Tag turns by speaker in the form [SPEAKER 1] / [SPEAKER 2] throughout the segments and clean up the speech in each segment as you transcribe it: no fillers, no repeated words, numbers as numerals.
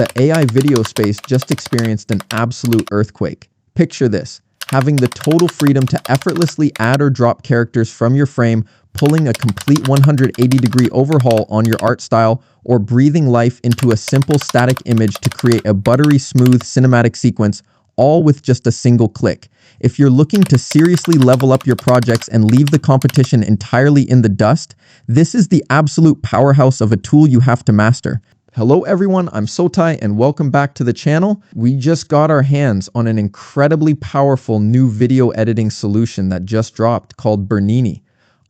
[SPEAKER 1] the AI video space just experienced an absolute earthquake. Picture this, having the total freedom to effortlessly add or drop characters from your frame, pulling a complete 180-degree overhaul on your art style, or breathing life into a simple static image to create a buttery smooth cinematic sequence, all with just a single click. If you're looking to seriously level up your projects and leave the competition entirely in the dust, this is the absolute powerhouse of a tool you have to master. Hello everyone, I'm Sotai and welcome back to the channel. We just got our hands on an incredibly powerful new video editing solution that just dropped called Bernini.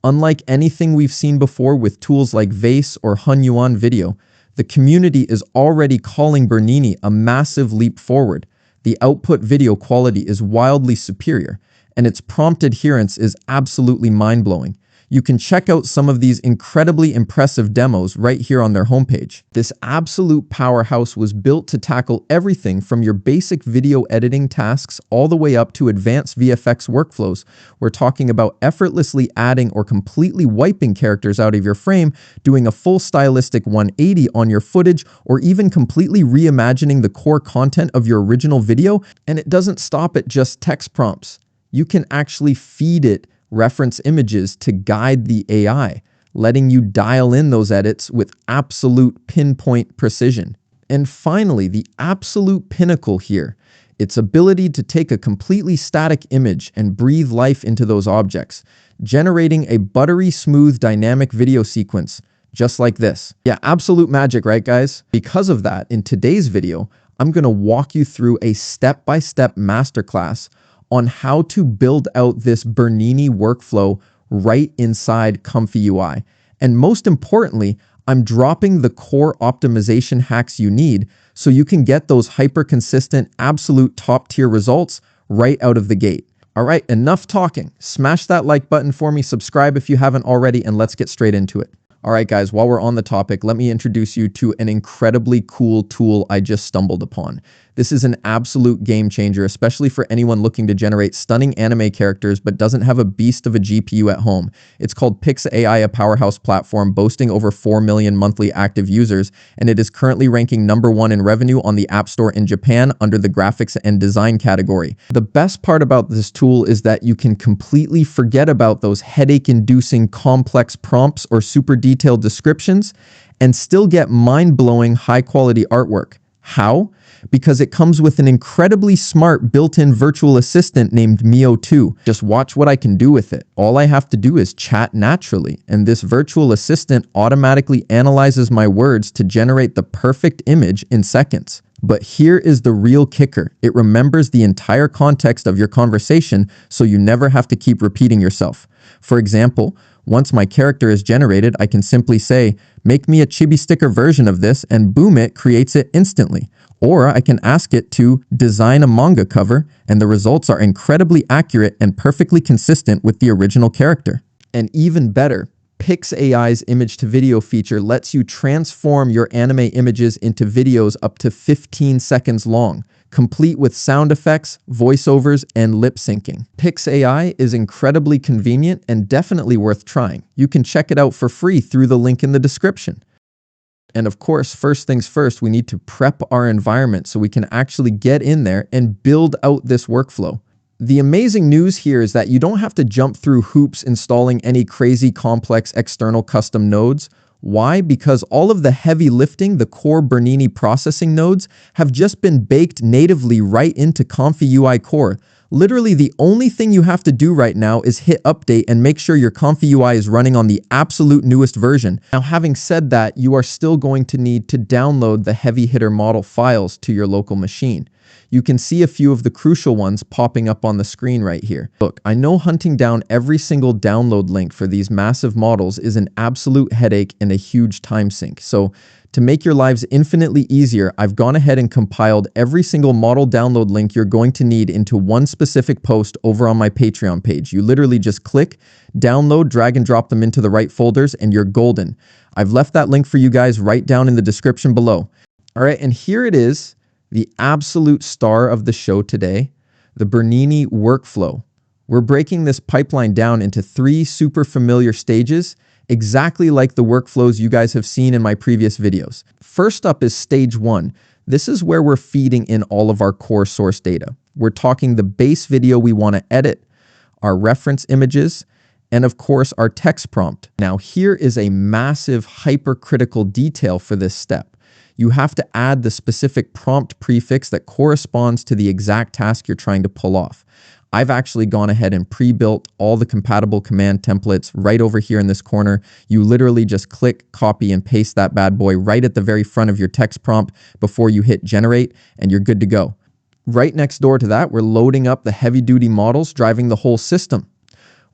[SPEAKER 1] Unlike anything we've seen before with tools like Vase or ComfyUI Video, the community is already calling Bernini a massive leap forward. The output video quality is wildly superior, and its prompt adherence is absolutely mind-blowing. You can check out some of these incredibly impressive demos right here on their homepage. This absolute powerhouse was built to tackle everything from your basic video editing tasks all the way up to advanced VFX workflows. We're talking about effortlessly adding or completely wiping characters out of your frame, doing a full stylistic 180 on your footage, or even completely reimagining the core content of your original video. And it doesn't stop at just text prompts. You can actually feed it reference images to guide the AI, letting you dial in those edits with absolute pinpoint precision. And finally, the absolute pinnacle here, its ability to take a completely static image and breathe life into those objects, generating a buttery smooth dynamic video sequence just like this. Yeah, absolute magic, right guys? Because of that, in today's video, I'm going to walk you through a step-by-step masterclass on how to build out this Bernini workflow right inside ComfyUI. And most importantly, I'm dropping the core optimization hacks you need so you can get those hyper-consistent, absolute top-tier results right out of the gate. All right, enough talking. Smash that like button for me, subscribe if you haven't already, and let's get straight into it. All right, guys, while we're on the topic, let me introduce you to an incredibly cool tool I just stumbled upon. This is an absolute game changer, especially for anyone looking to generate stunning anime characters but doesn't have a beast of a GPU at home. It's called PixAI, a powerhouse platform boasting over 4 million monthly active users, and it is currently ranking #1 in revenue on the App Store in Japan under the graphics and design category. The best part about this tool is that you can completely forget about those headache-inducing complex prompts or super detailed descriptions and still get mind-blowing high-quality artwork. How? Because it comes with an incredibly smart built-in virtual assistant named Mio2. Just watch what I can do with it. All I have to do is chat naturally, and this virtual assistant automatically analyzes my words to generate the perfect image in seconds. But here is the real kicker. It remembers the entire context of your conversation, so you never have to keep repeating yourself. For example, once my character is generated, I can simply say, make me a chibi sticker version of this, and boom, it creates it instantly. Or I can ask it to design a manga cover, and the results are incredibly accurate and perfectly consistent with the original character. And even better, PixAI's image-to-video feature lets you transform your anime images into videos up to 15 seconds long, complete with sound effects, voiceovers, and lip syncing. PixAI is incredibly convenient and definitely worth trying. You can check it out for free through the link in the description. And of course, first things first, we need to prep our environment so we can actually get in there and build out this workflow. The amazing news here is that you don't have to jump through hoops installing any crazy complex external custom nodes. Why? Because all of the heavy lifting, the core Bernini processing nodes, have just been baked natively right into ComfyUI core. Literally, the only thing you have to do right now is hit update and make sure your ComfyUI is running on the absolute newest version. Now, having said that, you are still going to need to download the heavy hitter model files to your local machine. You can see a few of the crucial ones popping up on the screen right here. Look, I know hunting down every single download link for these massive models is an absolute headache and a huge time sink. So to make your lives infinitely easier, I've gone ahead and compiled every single model download link you're going to need into one specific post over on my Patreon page. You literally just click, download, drag and drop them into the right folders, and you're golden. I've left that link for you guys right down in the description below. All right, and here it is, the absolute star of the show today, the Bernini workflow. We're breaking this pipeline down into 3 super familiar stages, exactly like the workflows you guys have seen in my previous videos. First up is stage 1. This is where we're feeding in all of our core source data. We're talking the base video we want to edit, our reference images, and of course our text prompt. Now here is a massive hypercritical detail for this step. You have to add the specific prompt prefix that corresponds to the exact task you're trying to pull off. I've actually gone ahead and pre-built all the compatible command templates right over here in this corner. You literally just click, copy, and paste that bad boy right at the very front of your text prompt before you hit generate, and you're good to go. Right next door to that, we're loading up the heavy-duty models driving the whole system.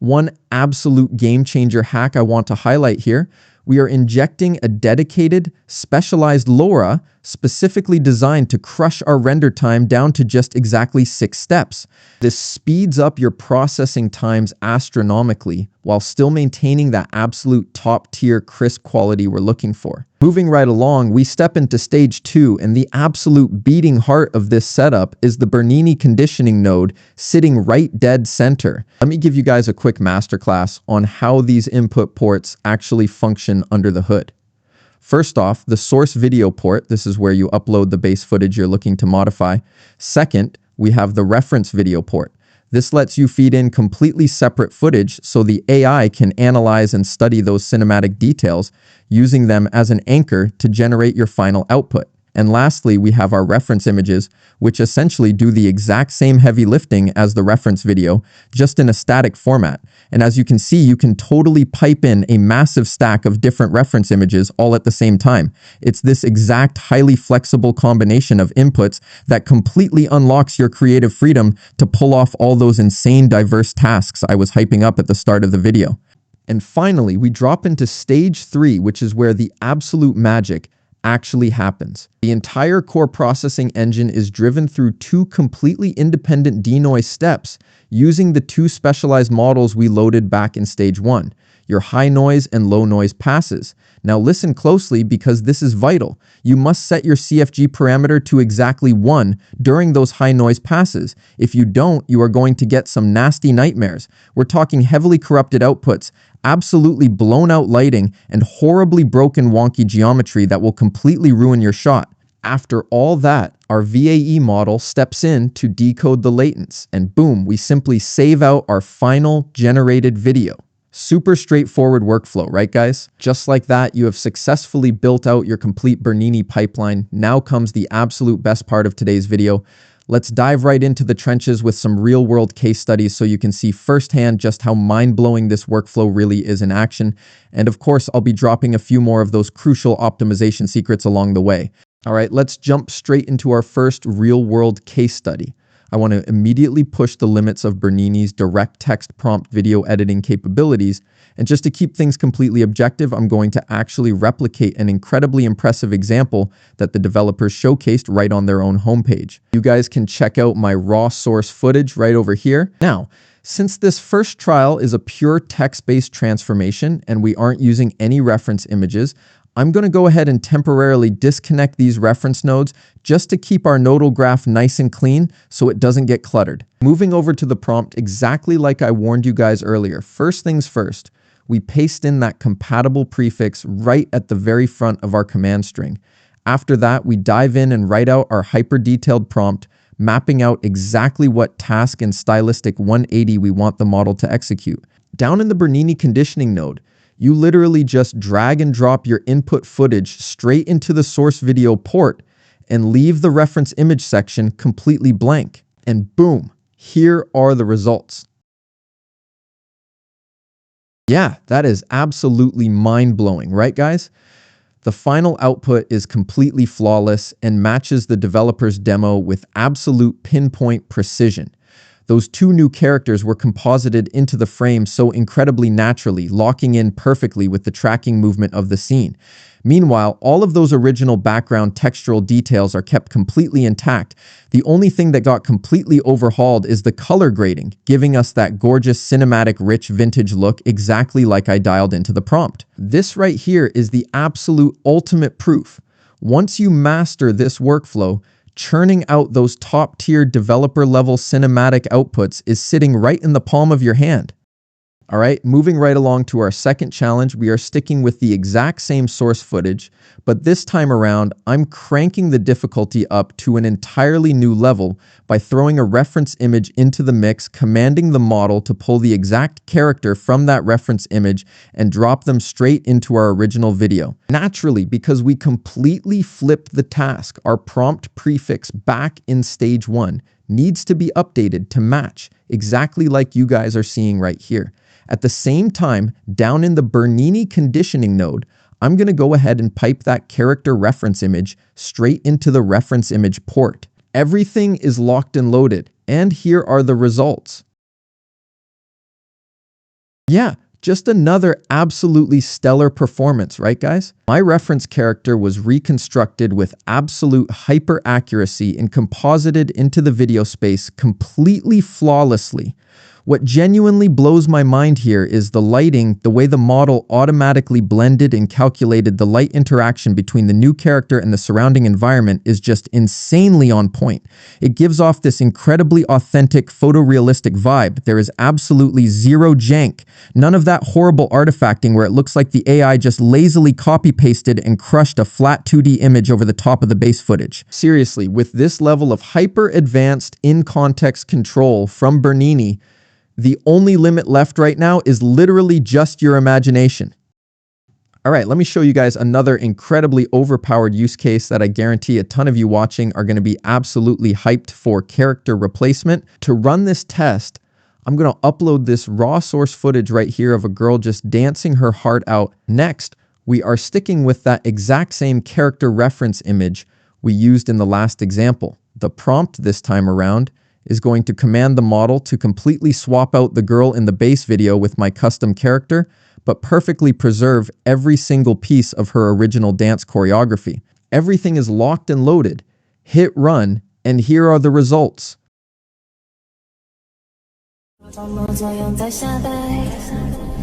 [SPEAKER 1] One absolute game-changer hack I want to highlight here, we are injecting a dedicated, specialized LoRa specifically designed to crush our render time down to just exactly 6 steps. This speeds up your processing times astronomically while still maintaining that absolute top-tier crisp quality we're looking for. Moving right along, we step into stage 2, and the absolute beating heart of this setup is the Bernini conditioning node sitting right dead center. Let me give you guys a quick masterclass on how these input ports actually function under the hood. First off, the source video port, this is where you upload the base footage you're looking to modify. Second, we have the reference video port. This lets you feed in completely separate footage so the AI can analyze and study those cinematic details, using them as an anchor to generate your final output. And lastly, we have our reference images, which essentially do the exact same heavy lifting as the reference video, just in a static format. And as you can see, you can totally pipe in a massive stack of different reference images all at the same time. It's this exact highly flexible combination of inputs that completely unlocks your creative freedom to pull off all those insane diverse tasks I was hyping up at the start of the video. And finally, we drop into stage 3, which is where the absolute magic actually happens. The entire core processing engine is driven through 2 completely independent denoise steps using the 2 specialized models we loaded back in stage 1, your high noise and low noise passes. Now listen closely because this is vital. You must set your CFG parameter to exactly 1 during those high noise passes. If you don't, you are going to get some nasty nightmares. We're talking heavily corrupted outputs, absolutely blown out lighting, and horribly broken wonky geometry that will completely ruin your shot. After all that, our VAE model steps in to decode the latents, and boom, we simply save out our final generated video. Super straightforward workflow, right guys? Just like that, you have successfully built out your complete Bernini pipeline. Now comes the absolute best part of today's video. Let's dive right into the trenches with some real-world case studies so you can see firsthand just how mind-blowing this workflow really is in action. And of course, I'll be dropping a few more of those crucial optimization secrets along the way. All right, let's jump straight into our first real-world case study. I want to immediately push the limits of Bernini's direct text prompt video editing capabilities. And just to keep things completely objective, I'm going to actually replicate an incredibly impressive example that the developers showcased right on their own homepage. You guys can check out my raw source footage right over here. Now, since this first trial is a pure text-based transformation and we aren't using any reference images, I'm going to go ahead and temporarily disconnect these reference nodes just to keep our nodal graph nice and clean so it doesn't get cluttered. Moving over to the prompt, exactly like I warned you guys earlier, first things first, we paste in that compatible prefix right at the very front of our command string. After that, we dive in and write out our hyper-detailed prompt, mapping out exactly what task and stylistic 180 we want the model to execute. Down in the Bernini conditioning node, you literally just drag and drop your input footage straight into the source video port and leave the reference image section completely blank. And boom, here are the results. Yeah, that is absolutely mind-blowing, right guys? The final output is completely flawless and matches the developer's demo with absolute pinpoint precision. Those 2 new characters were composited into the frame so incredibly naturally, locking in perfectly with the tracking movement of the scene. Meanwhile, all of those original background textural details are kept completely intact. The only thing that got completely overhauled is the color grading, giving us that gorgeous cinematic rich vintage look exactly like I dialed into the prompt. This right here is the absolute ultimate proof. Once you master this workflow, churning out those top-tier developer-level cinematic outputs is sitting right in the palm of your hand. All right, moving right along to our second challenge, we are sticking with the exact same source footage, but this time around, I'm cranking the difficulty up to an entirely new level by throwing a reference image into the mix, commanding the model to pull the exact character from that reference image and drop them straight into our original video. Naturally, because we completely flipped the task, our prompt prefix back in stage 1 needs to be updated to match, exactly like you guys are seeing right here. At the same time, down in the Bernini conditioning node, I'm going to go ahead and pipe that character reference image straight into the reference image port. Everything is locked and loaded, and here are the results. Yeah, just another absolutely stellar performance, right guys? My reference character was reconstructed with absolute hyper accuracy and composited into the video space completely flawlessly. What genuinely blows my mind here is the lighting, the way the model automatically blended and calculated the light interaction between the new character and the surrounding environment is just insanely on point. It gives off this incredibly authentic, photorealistic vibe. There is absolutely zero jank, none of that horrible artifacting where it looks like the AI just lazily copy-pasted and crushed a flat 2D image over the top of the base footage. Seriously, with this level of hyper-advanced in-context control from Bernini, the only limit left right now is literally just your imagination. All right, let me show you guys another incredibly overpowered use case that I guarantee a ton of you watching are going to be absolutely hyped for character replacement. To run this test, I'm going to upload this raw source footage right here of a girl just dancing her heart out. Next, we are sticking with that exact same character reference image we used in the last example. The prompt this time around is going to command the model to completely swap out the girl in the base video with my custom character, but perfectly preserve every single piece of her original dance choreography. Everything is locked and loaded. Hit run, and here are the results.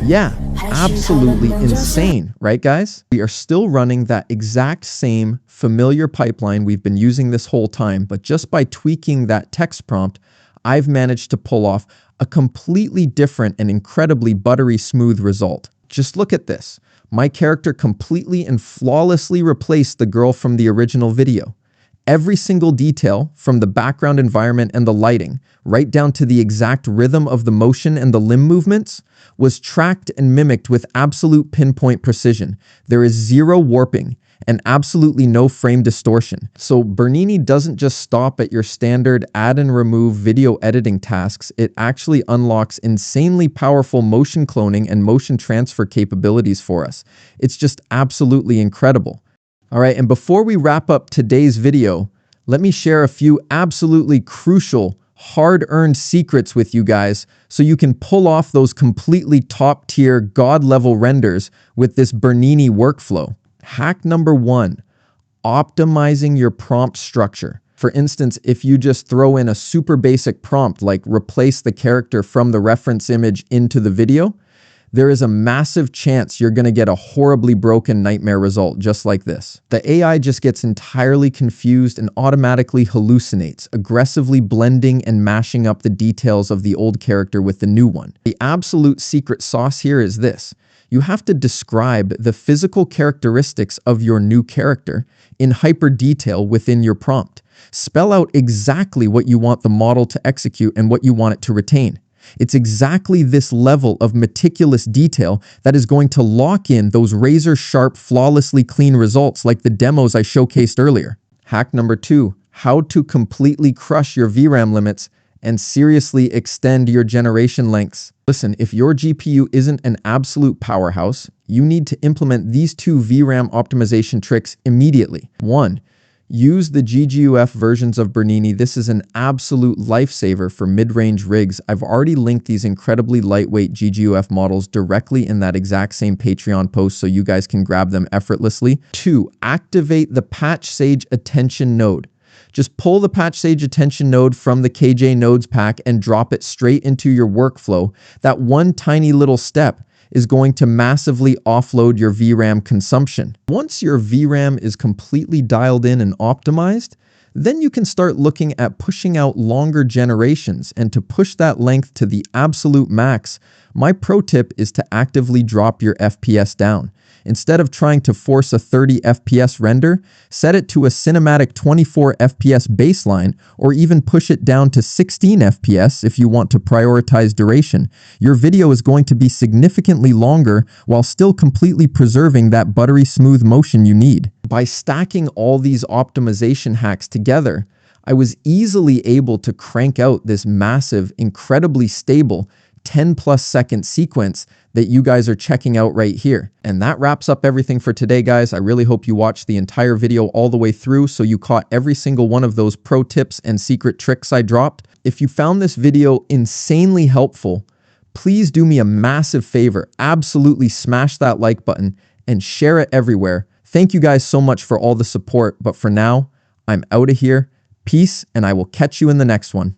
[SPEAKER 1] Yeah, absolutely insane, right guys? We are still running that exact same familiar pipeline we've been using this whole time, but just by tweaking that text prompt, I've managed to pull off a completely different and incredibly buttery smooth result. Just look at this. My character completely and flawlessly replaced the girl from the original video. Every single detail, from the background environment and the lighting, right down to the exact rhythm of the motion and the limb movements, was tracked and mimicked with absolute pinpoint precision. There is zero warping and absolutely no frame distortion. So Bernini doesn't just stop at your standard add and remove video editing tasks. It actually unlocks insanely powerful motion cloning and motion transfer capabilities for us. It's just absolutely incredible. All right, and before we wrap up today's video, let me share a few absolutely crucial, hard-earned secrets with you guys so you can pull off those completely top-tier, god-level renders with this Bernini workflow. Hack number 1, optimizing your prompt structure. For instance, if you just throw in a super basic prompt like replace the character from the reference image into the video, there is a massive chance you're going to get a horribly broken nightmare result just like this. The AI just gets entirely confused and automatically hallucinates, aggressively blending and mashing up the details of the old character with the new one. The absolute secret sauce here is this. You have to describe the physical characteristics of your new character in hyper detail within your prompt. Spell out exactly what you want the model to execute and what you want it to retain. It's exactly this level of meticulous detail that is going to lock in those razor-sharp, flawlessly clean results like the demos I showcased earlier. Hack number 2, how to completely crush your VRAM limits and seriously extend your generation lengths. Listen, if your GPU isn't an absolute powerhouse, you need to implement these 2 VRAM optimization tricks immediately. 1, use the GGUF versions of Bernini. This is an absolute lifesaver for mid-range rigs. I've already linked these incredibly lightweight GGUF models directly in that exact same Patreon post so you guys can grab them effortlessly. 2, activate the Patch Sage Attention node. Just pull the Patch Sage Attention node from the KJ Nodes pack and drop it straight into your workflow. That one tiny little step is going to massively offload your VRAM consumption. Once your VRAM is completely dialed in and optimized, then you can start looking at pushing out longer generations, and to push that length to the absolute max, My pro tip is to actively drop your FPS down. Instead of trying to force a 30 FPS render, set it to a cinematic 24 FPS baseline, or even push it down to 16 FPS if you want to prioritize duration. Your video is going to be significantly longer while still completely preserving that buttery smooth motion you need. By stacking all these optimization hacks together, I was easily able to crank out this massive, incredibly stable 10+ second sequence that you guys are checking out right here. And that wraps up everything for today, guys. I really hope you watched the entire video all the way through so you caught every single one of those pro tips and secret tricks I dropped. If you found this video insanely helpful, please do me a massive favor. Absolutely smash that like button and share it everywhere. Thank you guys so much for all the support, but for now, I'm out of here. Peace, and I will catch you in the next one.